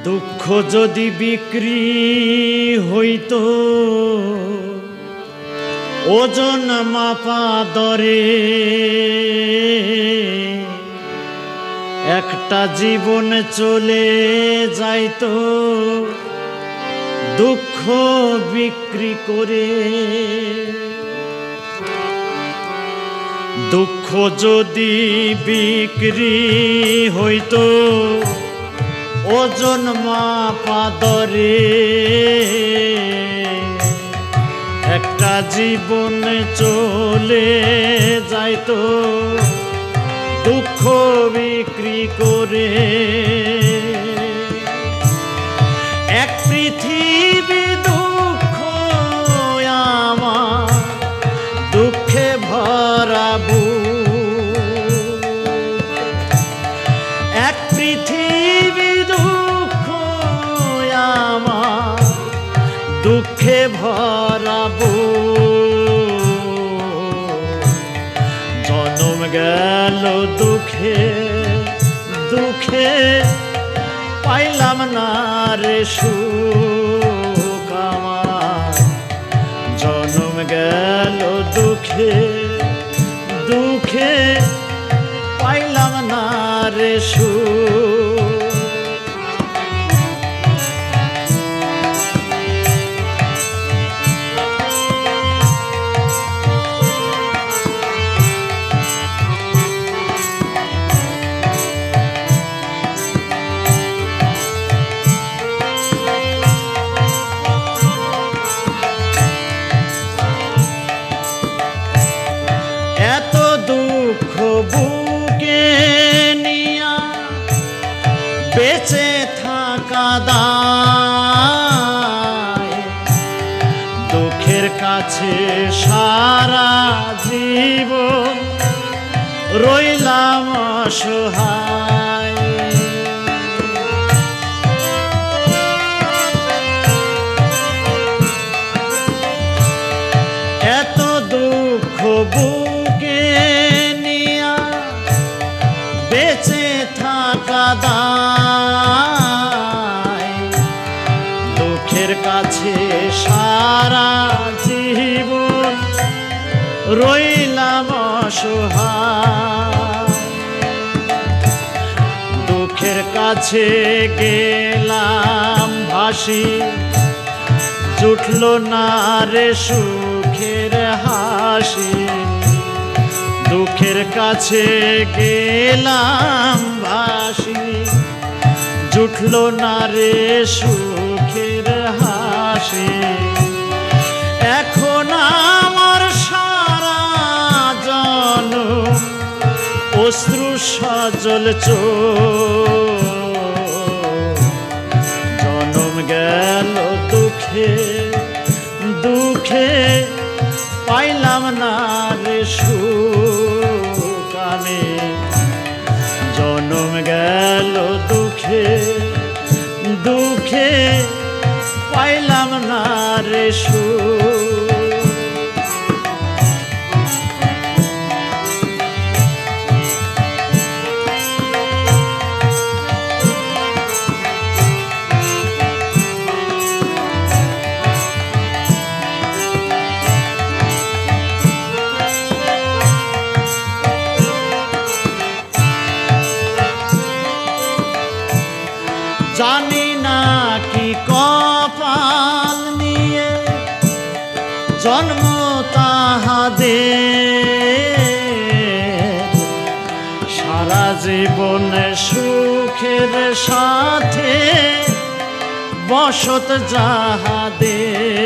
দুঃখ যদি বিক্রি হইতো ওজন মাপা দরে, একটা জীবন চলে যাইতো দুঃখ বিক্রি করে। দুঃখ যদি বিক্রি হইতো ওজন মাপা দরে, একটা জীবন চলে যাইতো দুঃখ বিক্রি করে। এক পৃথিবী দুঃখ আমার, দুঃখে ভরা বুক। এক পৃথিবী দুঃখ আমার, দুঃখে ভরা বুক। জনম গেল দুঃখে দুঃখে, পাইলাম না রে সুখ আমার। জনম গেল দুঃখে দুঃখে, পাইলাম না রে সুখ। এত দুঃখ বুকে নিয়া বেঁচে থাকা দায়, দুঃখের কাছে সারা জীবন রইলাম অসহায়। এত দুঃখ বুকে নিয়া বেঁচে থাকা দায়, দুঃখের কাছে সারা জীবন রইলাম অসহায়। দুঃখের কাছে গেলাম ভাসি, জুটল না রে সুখের হাসি। দুঃখের কাছে গেলাম ভাসি, জুটল না রে সুখের হাসি। এখন আমার সারা জনম অশ্রু সজল চোখ। জনম গেল দুঃখে দুঃখে, পাইলাম না রে সুখ আমি। জনম গেল দুঃখে দুঃখে, পাইলাম না রে সুখ। জানি না কি কপাল নিয়ে জন্ম তাহাদের, সারা জীবন সুখের সাথে বসত যাহাদের।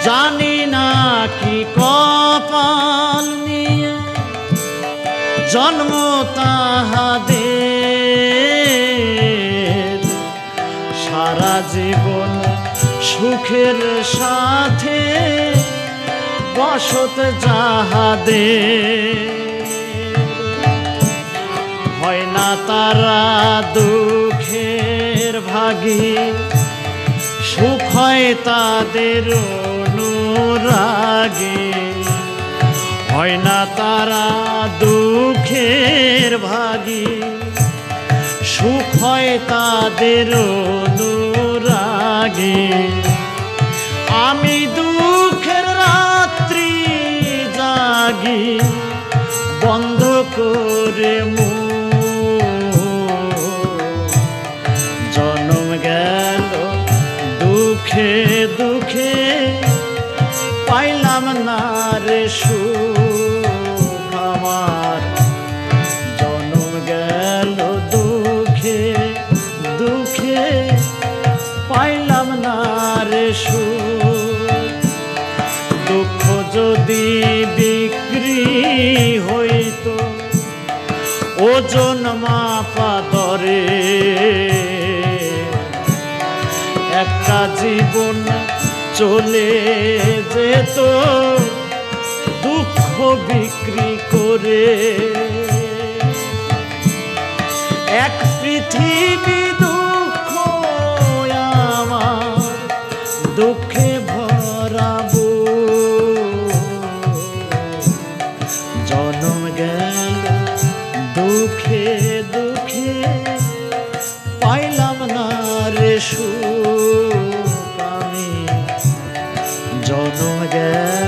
জানি না কি কপাল নিয়ে জন্ম তাহাদের, সারা জীবন সুখের সাথে বসত যাহাদের। হয় না তারা দুঃখের ভাগী, সুখ হয় তাদের অনুরাগে। হয় না তারা দুঃখের ভাগী, সুখ হয় তাদের অনুরাগী। আমি দুঃখের রাত্রি জাগি বন্ধ করে জনম গেল দুঃখে দুঃখে, পাইলাম না রে সুখ আমার। জনম গেল দুঃখে দুঃখে, পাইলাম না রে সুখ। দুঃখ যদি বিক্রি হইতো ওজন মাপা দরে, একটা জীবন চলে যেত দুঃখ বিক্রি করে। এক পৃথিবী দুঃখ আমার দুঃখে ভরাবো। জনম গেল দুঃখে দুঃখে, পাইলাম না রে সুখ আমি। জনম গেল